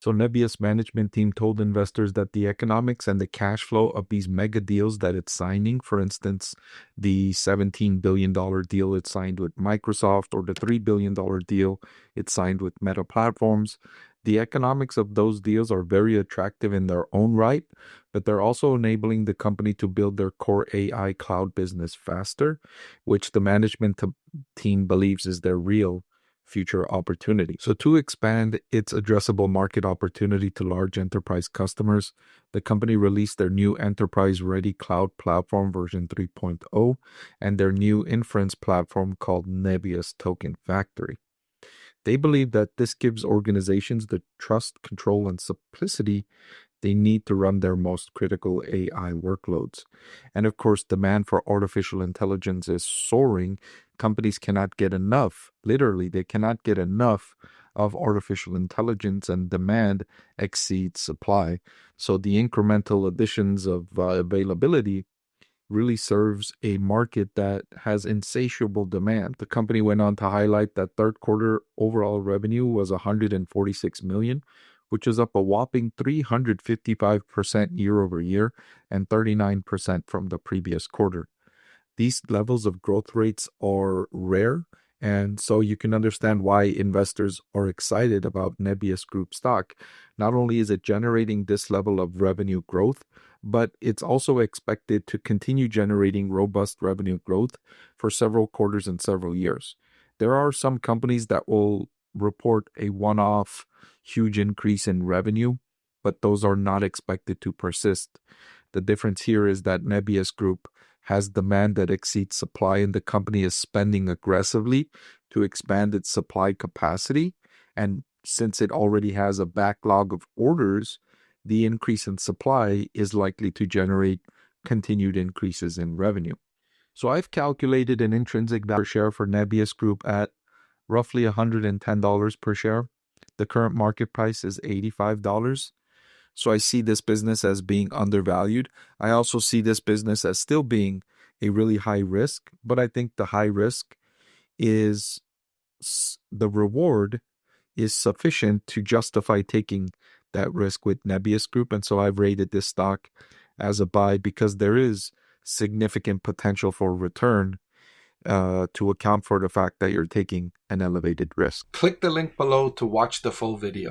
So Nebius management team told investors that the economics and the cash flow of these mega deals that it's signing, for instance, the $17 billion deal it signed with Microsoft or the $3 billion deal it signed with Meta Platforms, the economics of those deals are very attractive in their own right, but they're also enabling the company to build their core AI cloud business faster, which the management team believes is their real future opportunity. So to expand its addressable market opportunity to large enterprise customers, the company released their new enterprise-ready cloud platform version 3.0 and their new inference platform called Nebius Token Factory. They believe that this gives organizations the trust, control, and simplicity they need to run their most critical AI workloads. And of course, demand for artificial intelligence is soaring. Companies cannot get enough, literally, they cannot get enough of artificial intelligence, and demand exceeds supply. So the incremental additions of availability really serves a market that has insatiable demand. The company went on to highlight that third quarter overall revenue was $146 million, which is up a whopping 355% year over year and 39% from the previous quarter. These levels of growth rates are rare, and so you can understand why investors are excited about Nebius Group stock. Not only is it generating this level of revenue growth, but it's also expected to continue generating robust revenue growth for several quarters and several years. There are some companies that will report a one-off huge increase in revenue, but those are not expected to persist. The difference here is that Nebius Group has demand that exceeds supply, and the company is spending aggressively to expand its supply capacity. And since it already has a backlog of orders, the increase in supply is likely to generate continued increases in revenue. So I've calculated an intrinsic value per share for Nebius Group at roughly $110 per share. The current market price is $85. So I see this business as being undervalued. I also see this business as still being a really high risk, but I think the high risk is the reward is sufficient to justify taking that risk with Nebius Group. And so I've rated this stock as a buy because there is significant potential for return to account for the fact that you're taking an elevated risk. Click the link below to watch the full video.